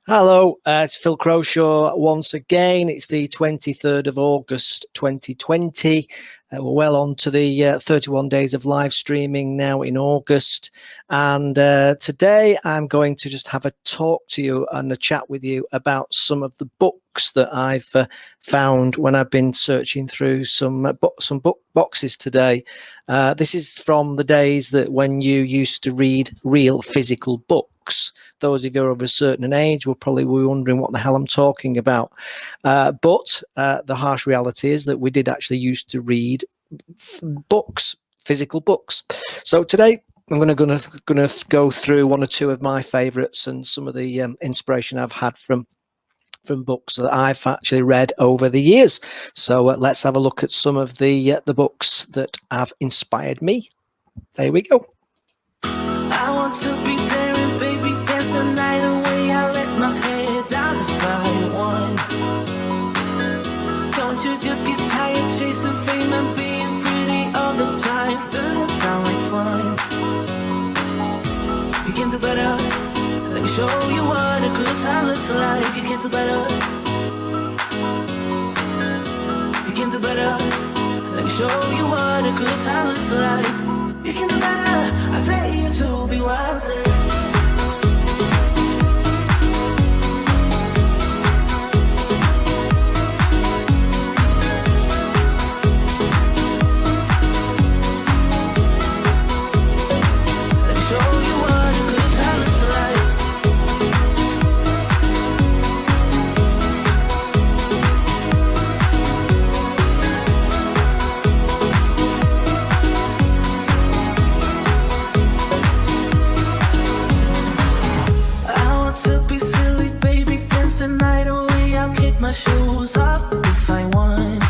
Hello, it's Phil Croshaw once again. It's the 23rd of August 2020. We're well on to the 31 days of live streaming now in August. And today I'm going to just have a talk to you and a chat with you about some of the books that I've found when I've been searching through some book boxes today. This is from the days that when you used to read real physical books. Those of you of a certain age will probably be wondering what the hell I'm talking about. But the harsh reality is that we did actually used to read books, physical books. So today I'm going to go through one or two of my favourites and some of the inspiration I've had from books that I've actually read over the years. So let's have a look at some of the books that have inspired me. There we go. I want to be there and baby dance the night away. I let my head down if I want. Don't you just get tired chasing fame and being pretty all the time? Doesn't sound like fun. You can do better. Let me show you what a good time looks like. You can do better. You can do better. Let me show you what a good time looks like. You can do better. I dare you to be wilder. Let me show you what a good time looks like. My shoes off if I want.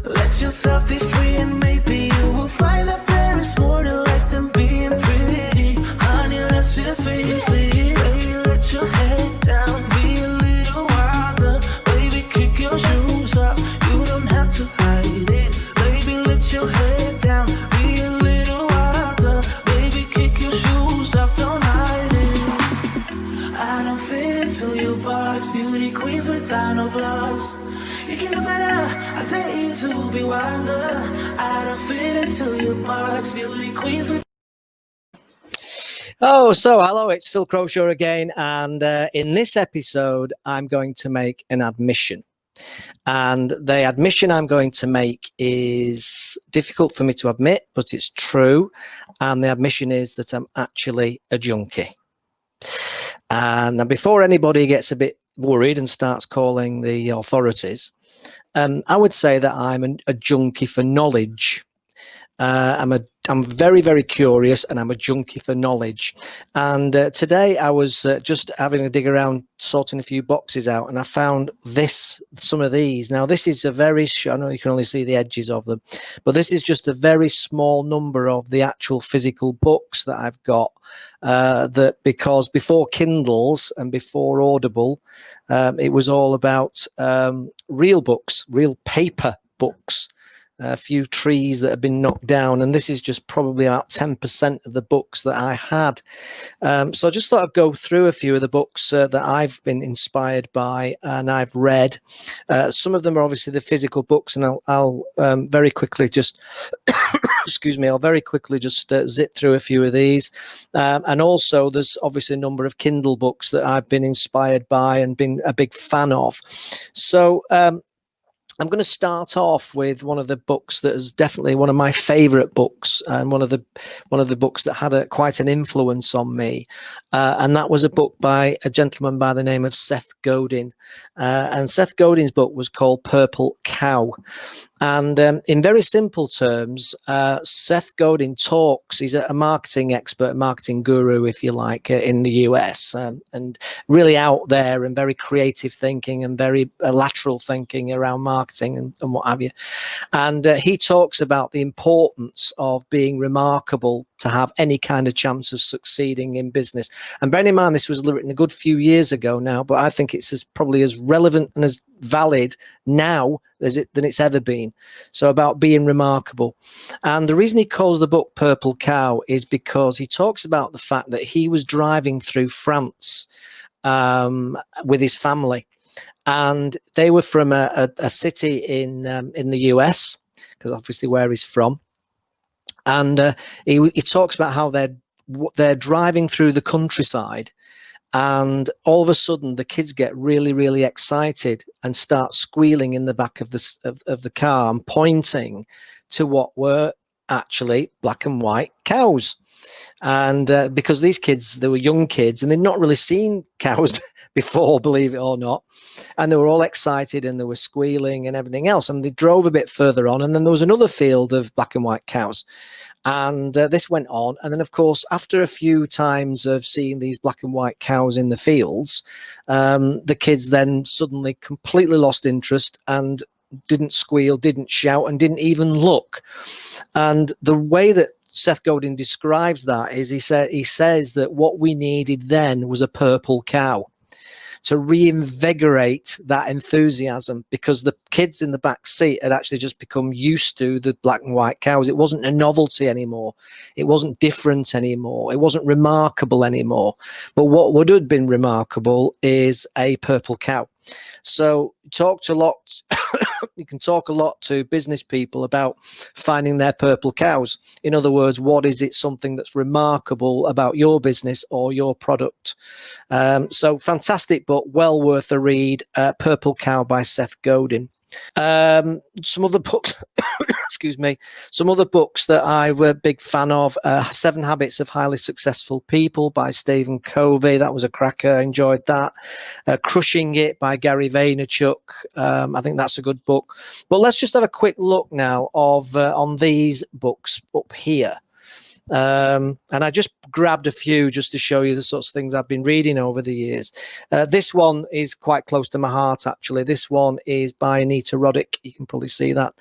Let yourself be free and maybe you will find that there is more to life than being pretty. Honey, let's just face it. Baby, let your head down. Be a little wilder. Baby, kick your shoes off. You don't have to hide it. Baby, let your head down. Be a little wilder. Baby, kick your shoes off. Don't hide it. I don't fit into your box. Beauty queens without no flaws. You can do better. I dare you to be wilder. I don't fit into your box. Beauty queens with. Oh, so hello, it's Phil Croshaw again. And in this episode, I'm going to make an admission. And the admission I'm going to make is difficult for me to admit, but it's true. And the admission is that I'm actually a junkie. And before anybody gets a bit worried and starts calling the authorities, I would say that I'm a junkie for knowledge. I'm very, very curious, and I'm a junkie for knowledge. And today I was just having a dig around, sorting a few boxes out, and I found some of these. Now, this is a very, I know you can only see the edges of them, but this is just a very small number of the actual physical books that I've got. Because before Kindles and before Audible, it was all about real books, real paper books. A few trees that have been knocked down, and this is just probably about 10% of the books that I had. So I just thought I'd go through a few of the books that I've been inspired by and I've read. Some of them are obviously the physical books, and I'll very quickly just excuse me, I'll very quickly just zip through a few of these. And also there's obviously a number of Kindle books that I've been inspired by and been a big fan of. So I'm going to start off with one of the books that is definitely one of my favorite books, and one of the books that had quite an influence on me. And that was a book by a gentleman by the name of Seth Godin. And Seth Godin's book was called Purple Cow. And in very simple terms, Seth Godin talks, he's a marketing expert, marketing guru, if you like, in the US, and really out there and very creative thinking and very lateral thinking around marketing and what have you. And he talks about the importance of being remarkable to have any kind of chance of succeeding in business. And bearing in mind, this was written a good few years ago now, but I think it's probably as relevant and as valid now than it's ever been. So about being remarkable. And the reason he calls the book Purple Cow is because he talks about the fact that he was driving through France with his family, and they were from a city in the US, because obviously where he's from. And he talks about how they're driving through the countryside, and all of a sudden the kids get really, really excited and start squealing in the back of the car and pointing to what were actually black and white cows. And because these kids, they were young kids and they'd not really seen cows before, believe it or not. And they were all excited and they were squealing and everything else. And they drove a bit further on, and then there was another field of black and white cows. And this went on. And then, of course, after a few times of seeing these black and white cows in the fields, the kids then suddenly completely lost interest and didn't squeal, didn't shout, and didn't even look. And the way that Seth Godin describes that is he says that what we needed then was a purple cow to reinvigorate that enthusiasm, because the kids in the back seat had actually just become used to the black and white cows. It wasn't a novelty anymore. It wasn't different anymore. It wasn't remarkable anymore. But what would have been remarkable is a purple cow. So you can talk a lot to business people about finding their purple cows. In other words, what is it something that's remarkable about your business or your product? So fantastic book, well worth a read. Purple Cow by Seth Godin. Some other books, excuse me, some other books that I were a big fan of, 7 Habits of Highly Successful People by Stephen Covey. That was a cracker. I enjoyed that. Crushing It by Gary Vaynerchuk. I think that's a good book. But let's just have a quick look now of on these books up here. And I just grabbed a few just to show you the sorts of things I've been reading over the years. This one is quite close to my heart, actually. This one is by Anita Roddick. You can probably see that.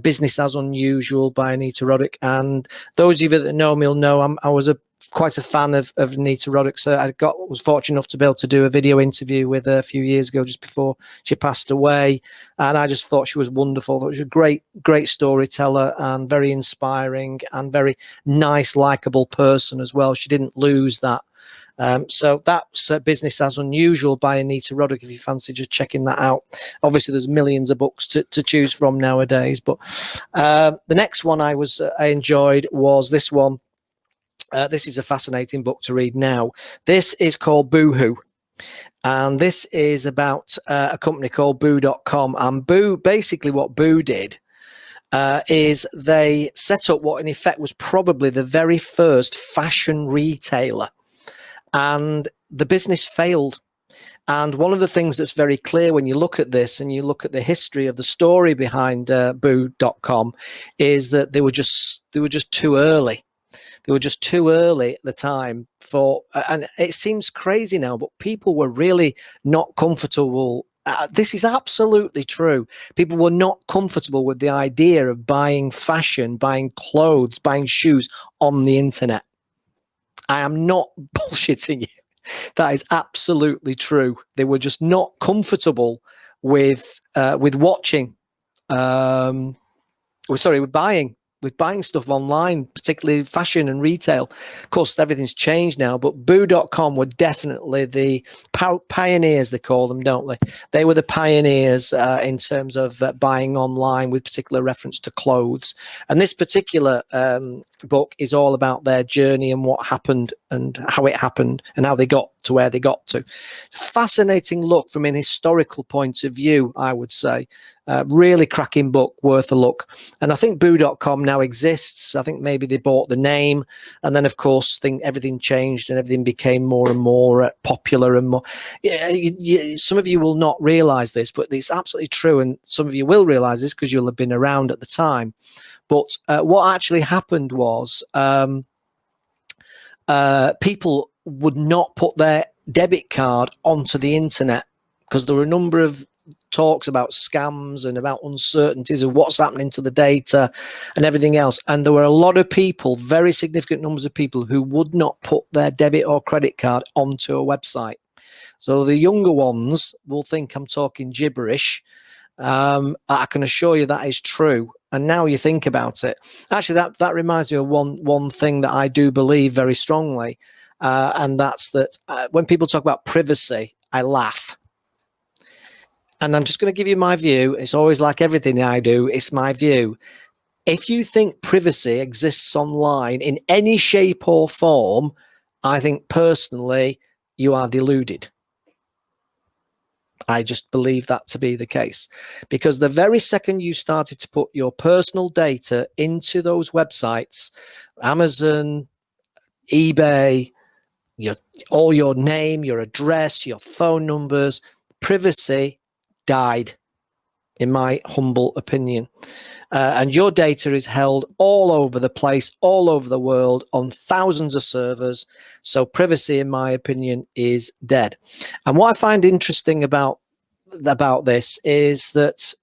Business as Unusual by Anita Roddick. And those of you that know me will know I was quite a fan of Anita Roddick. So I was fortunate enough to be able to do a video interview with her a few years ago, just before she passed away. And I just thought she was wonderful. I thought she was a great storyteller and very inspiring and very nice, likable person as well. She didn't lose that. So that's Business as Unusual by Anita Roddick, if you fancy just checking that out. Obviously, there's millions of books to choose from nowadays. But the next one I enjoyed was this one. This is a fascinating book to read now. This is called Boohoo. And this is about a company called Boo.com. And Boo, basically what Boo did is they set up what in effect was probably the very first fashion retailer. And the business failed. And one of the things that's very clear when you look at this and you look at the history of the story behind Boo.com is that they were just too early. They were just too early at the time and it seems crazy now, but people were really not comfortable. This is absolutely true. People were not comfortable with the idea of buying fashion, buying clothes, buying shoes on the internet. I am not bullshitting you. That is absolutely true. They were just not comfortable with watching. With buying stuff online, particularly fashion and retail. Of course, everything's changed now, but Boo.com were definitely the pioneers, they call them, don't they? They were the pioneers in terms of buying online with particular reference to clothes. And this particular book is all about their journey and what happened and how it happened and how they got to where they got to. It's a fascinating look from an historical point of view, I would say. Really cracking book, worth a look. And I think Boo.com now exists. I think maybe they bought the name, and then of course everything changed and everything became more and more popular and more. Some of you will not realize this, but it's absolutely true, and some of you will realize this because you'll have been around at the time. But what actually happened was people would not put their debit card onto the internet because there were a number of talks about scams and about uncertainties of what's happening to the data and everything else. And there were a lot of people, very significant numbers of people, who would not put their debit or credit card onto a website. So the younger ones will think I'm talking gibberish. I can assure you that is true. And now you think about it, actually, that reminds me of one thing that I do believe very strongly. and that's that when people talk about privacy, I laugh. And I'm just going to give you my view. It's always like everything I do, it's my view. If you think privacy exists online in any shape or form, I think personally you are deluded. I just believe that to be the case, because the very second you started to put your personal data into those websites, Amazon, eBay, all your name, your address, your phone numbers, privacy died, in my humble opinion. And your data is held all over the place, all over the world, on thousands of servers. So privacy, in my opinion, is dead. And what I find interesting about this is that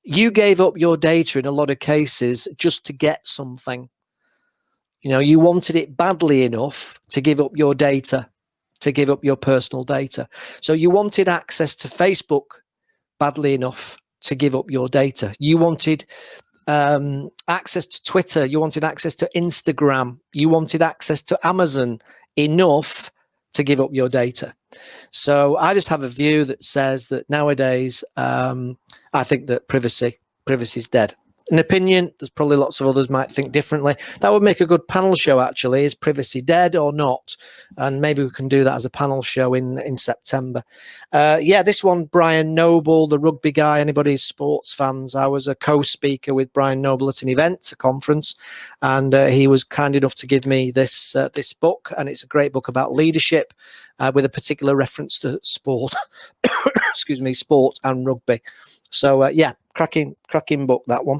you gave up your data in a lot of cases just to get something. You know, you wanted it badly enough to give up your data, to give up your personal data. So you wanted access to Facebook badly enough to give up your data. You wanted access to Twitter. You wanted access to Instagram. You wanted access to Amazon enough to give up your data. So I just have a view that says that nowadays, I think that privacy is dead. An opinion, there's probably lots of others might think differently. That would make a good panel show, actually. Is privacy dead or not? And maybe we can do that as a panel show in September. Yeah, this one, Brian Noble, the rugby guy, anybody sports fans. I was a co-speaker with Brian Noble at an event, a conference, and he was kind enough to give me this book, and it's a great book about leadership with a particular reference to sport, excuse me, sport and rugby. So yeah, cracking book, that one.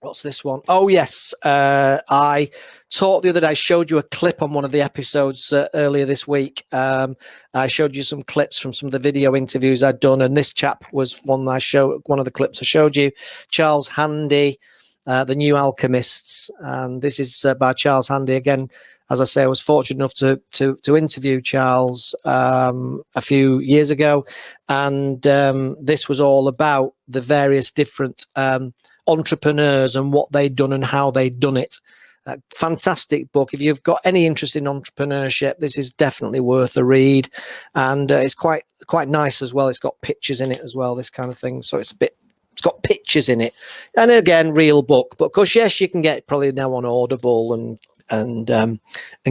What's this one? Oh yes, I talked the other day, showed you a clip on one of the episodes earlier this week. I showed you some clips from some of the video interviews I'd done, and this chap was one of the clips I showed you. Charles Handy, The New Alchemists, and this is by Charles Handy again. As I say, I was fortunate enough to interview Charles a few years ago, and this was all about the various different entrepreneurs and what they'd done and how they'd done it. Fantastic book. If you've got any interest in entrepreneurship, this is definitely worth a read, and it's quite nice as well. It's got pictures in it as well, this kind of thing. So it's got pictures in it, and again, real book. But of course, yes, you can get it probably now on Audible and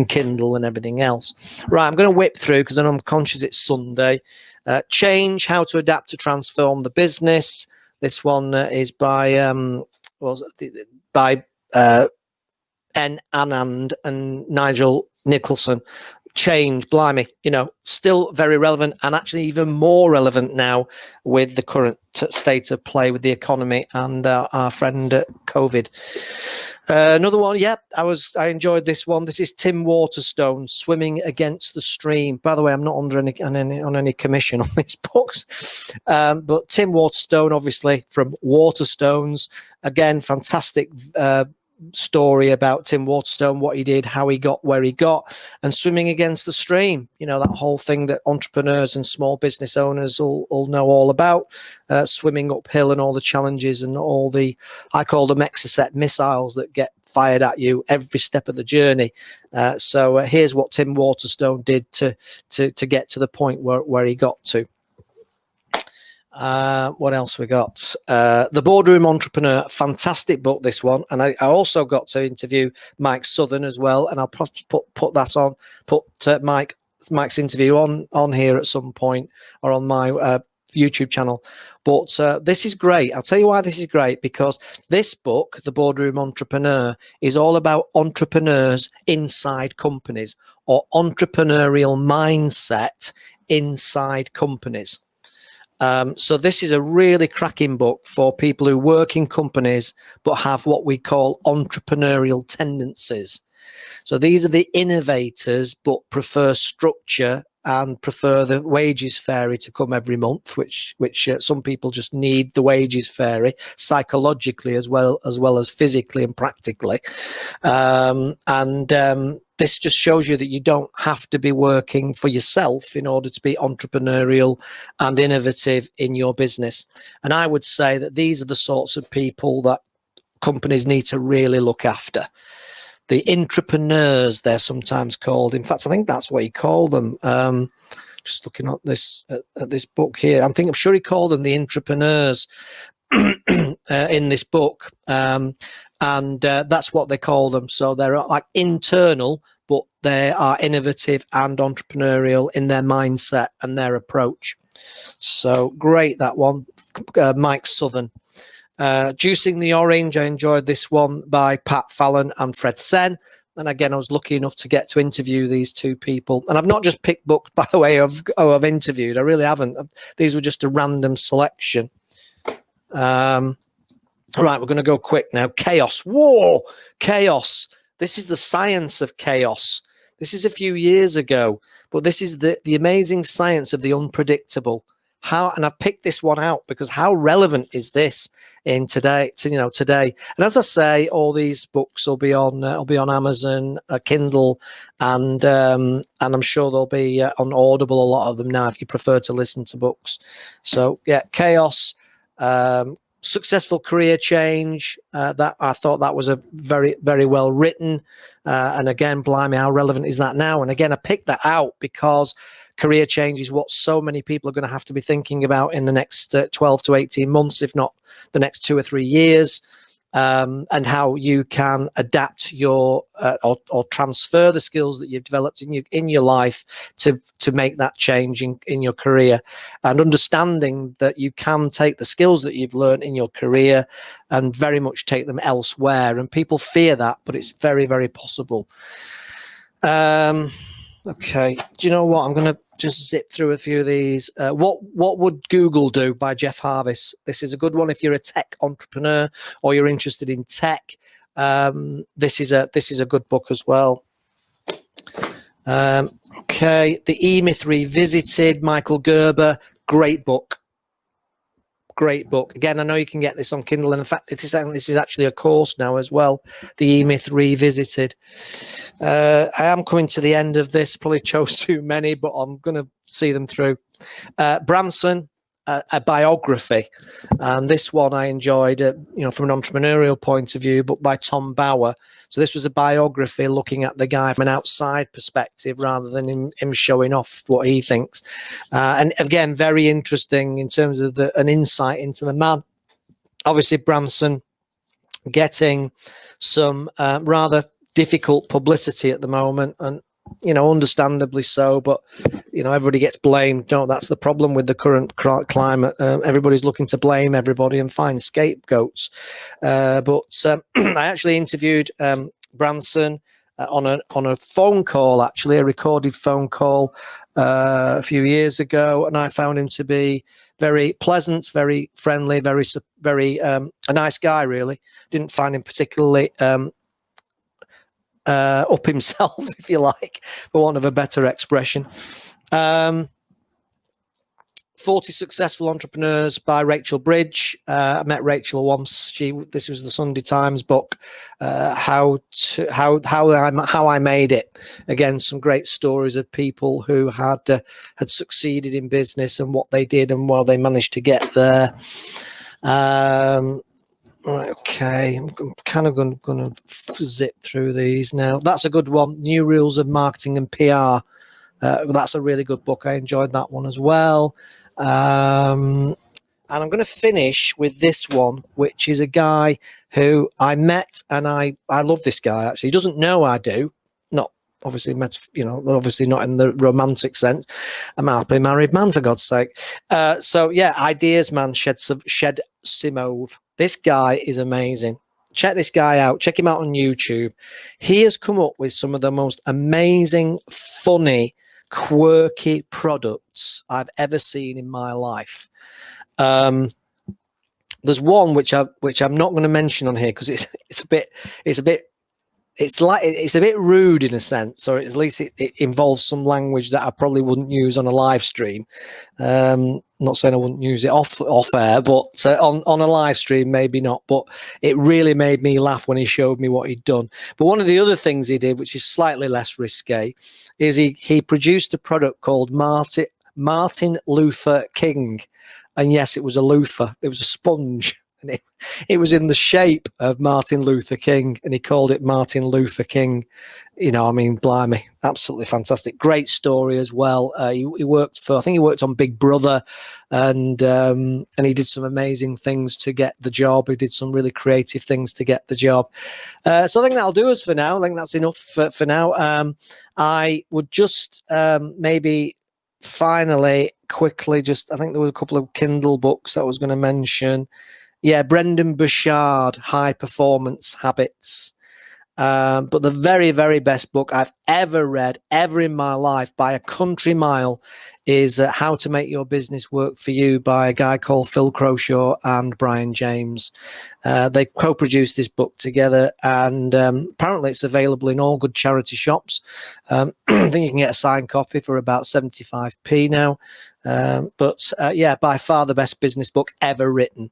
Kindle and everything else. Right, I'm going to whip through because I'm conscious it's Sunday. Change: How to Adapt to Transform the Business. This one is by N. Anand and Nigel Nicholson. Change, blimey, still very relevant, and actually even more relevant now with the current state of play with the economy and our friend COVID. Another one, I enjoyed this one. This is Tim Waterstone, Swimming Against the Stream. By the way, I'm not under any commission on these books, but Tim Waterstone, obviously from Waterstones, again, fantastic story about Tim Waterstone, what he did, how he got where he got, and swimming against the stream. That whole thing that entrepreneurs and small business owners all know all about, swimming uphill and all the challenges and all the, I call them Exocet missiles that get fired at you every step of the journey. So here's what Tim Waterstone did to get to the point where he got to. What else we got? The Boardroom Entrepreneur, fantastic book, this one. And I also got to interview Mike Southern as well, and I'll put that on, Mike's interview on here at some point, or on my YouTube channel. But this is great. I'll tell you why this is great, because this book, The Boardroom Entrepreneur, is all about entrepreneurs inside companies, or entrepreneurial mindset inside companies. So this is a really cracking book for people who work in companies but have what we call entrepreneurial tendencies. So these are the innovators but prefer structure and prefer the wages fairy to come every month, which some people just need the wages fairy psychologically as well as physically and practically. This just shows you that you don't have to be working for yourself in order to be entrepreneurial and innovative in your business. And I would say that these are the sorts of people that companies need to really look after. the entrepreneurs, they're sometimes called. In fact, I think that's what he called them. Just looking at this book here, I'm sure he called them the entrepreneurs in this book, and that's what they call them. So they're like internal, but they are innovative and entrepreneurial in their mindset and their approach. So great, that one, Mike Southern. Juicing the Orange, I enjoyed this one by Pat Fallon and Fred Sen. And again, I was lucky enough to get to interview these two people. And I've not just picked books, by the way, I've interviewed. I really haven't. These were just a random selection. Right, we're going to go quick now. Chaos. Whoa! Chaos. This is the science of chaos. This is a few years ago, but this is the amazing science of the unpredictable. And I picked this one out because how relevant is this in today? Today. And as I say, all these books will be on Amazon, Kindle, and I'm sure they'll be on Audible. A lot of them now, if you prefer to listen to books. So yeah, Chaos, Successful Career Change. That I thought that was a very, very well written. And again, blimey, how relevant is that now? And again, I picked that out because career change is what so many people are going to have to be thinking about in the next 12 to 18 months, if not the next 2 or 3 years, and how you can adapt your or transfer the skills that you've developed in your life to make that change in your career, and understanding that you can take the skills that you've learned in your career and very much take them elsewhere. And people fear that, but it's very, very possible. Okay, do you know what? I'm going to just zip through a few of these. What would Google do by Jeff Harvis? This is a good one if you're a tech entrepreneur or you're interested in tech. This is a good book as well. Okay, The E-Myth Revisited, Michael Gerber, great book. Great book. Again, I know you can get this on Kindle, and in fact, this is actually a course now as well. The E-Myth Revisited. I am coming to the end of this. Probably chose too many, but I'm going to see them through. Branson, a biography, and this one I enjoyed, from an entrepreneurial point of view, but by Tom Bauer. So this was a biography looking at the guy from an outside perspective rather than him showing off what he thinks. And again, very interesting in terms of an insight into the man. Obviously, Branson getting some rather difficult publicity at the moment, and understandably so, but everybody gets blamed. That's the problem with the current climate. Everybody's looking to blame everybody and find scapegoats. But I actually interviewed Branson on a phone call, actually a recorded phone call a few years ago, and I found him to be very pleasant, very friendly, very a nice guy. Really, didn't find him particularly up himself, if you like, for want of a better expression. 40 Successful Entrepreneurs by Rachel Bridge. I met Rachel once. This was the Sunday Times book. How I made it. Again, some great stories of people who had succeeded in business and what they did and how they managed to get there. Right, okay, I'm kind of going to zip through these now. That's a good one. New Rules of Marketing and PR. That's a really good book. I enjoyed that one as well. And I'm going to finish with this one, which is a guy who I met, and I love this guy, actually. He doesn't know I do. Not obviously obviously not in the romantic sense. I'm a happily married man, for God's sake. So yeah, Ideas Man, Shed Simov. This guy is amazing. Check this guy out. Check him out on YouTube. He has come up with some of the most amazing, funny, quirky products I've ever seen in my life. There's one which I'm not going to mention on here because it's a bit rude in a sense, or at least it involves some language that I probably wouldn't use on a live stream. Not saying I wouldn't use it off air, but on a live stream, maybe not. But it really made me laugh when he showed me what he'd done. But one of the other things he did, which is slightly less risque, is he produced a product called Martin Luther King. And yes, it was a loofah. It was a sponge. and it was in the shape of Martin Luther King, and he called it Martin Luther King. You know, I mean, blimey, absolutely fantastic. Great story as well. He worked for, I think he worked on Big Brother, and he did some amazing things to get the job. He did some really creative things to get the job. So I think that'll do us for now. I think that's enough for now. I would just maybe finally quickly I think there were a couple of Kindle books that I was going to mention. Yeah, Brendan Burchard, High Performance Habits. But the very, very best book I've ever read, ever in my life, by a country mile, is How to Make Your Business Work for You by a guy called Phil Croshaw and Brian James. They co-produced this book together, and apparently it's available in all good charity shops. I think you can get a signed copy for about 75p now. But yeah, by far the best business book ever written.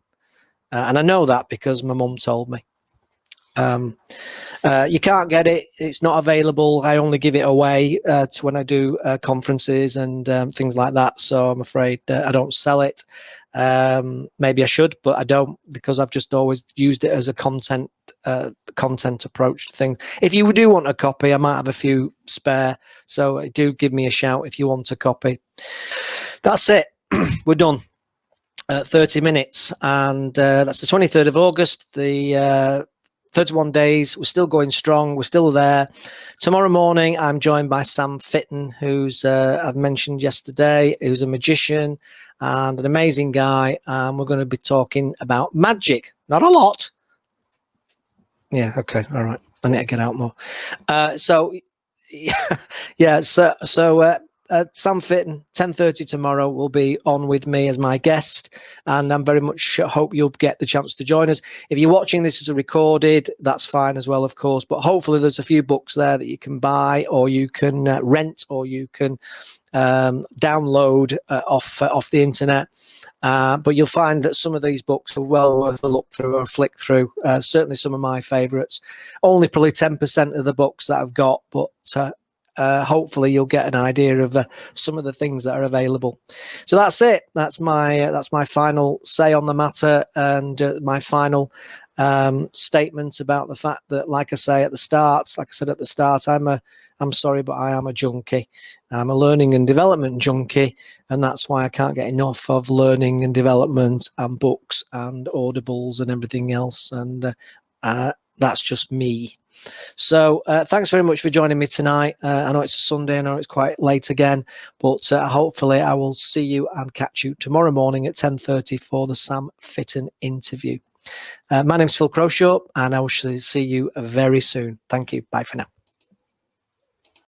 And I know that because my mum told me. You can't get it. It's not available. I only give it away to when I do conferences and things like that. So I'm afraid I don't sell it. Maybe I should, but I don't, because I've just always used it as a content approach to things. If you do want a copy, I might have a few spare. So do give me a shout if you want a copy. That's it. We're done. 30 minutes. And that's the 23rd of August. The 31 days. We're still going strong. We're still there. Tomorrow morning, I'm joined by Sam Fitton, who's I've mentioned yesterday, who's a magician and an amazing guy. And we're going to be talking about magic. Not a lot. Yeah. Okay. All right. I need to get out more. So Sam Fitton, 10:30 tomorrow, will be on with me as my guest, and I'm very much hope you'll get the chance to join us. If you're watching this as a recorded, that's fine as well, of course, but hopefully there's a few books there that you can buy, or you can rent, or you can download off the internet. But you'll find that some of these books are well worth a look through or a flick through. Certainly some of my favorites. Only probably 10% of the books that I've got, but hopefully you'll get an idea of some of the things that are available. So that's it. That's my final say on the matter, and my final statement about the fact that, like I said at the start, I'm sorry, but I am a junkie. I'm a learning and development junkie, and that's why I can't get enough of learning and development and books and audibles and everything else. And that's just me. So thanks very much for joining me tonight. I know it's a Sunday. I know it's quite late again, but hopefully I will see you and catch you tomorrow morning at 10:30 for the Sam Fitton interview. My name's Phil Croshaw, and I will see you very soon. Thank you. Bye for now.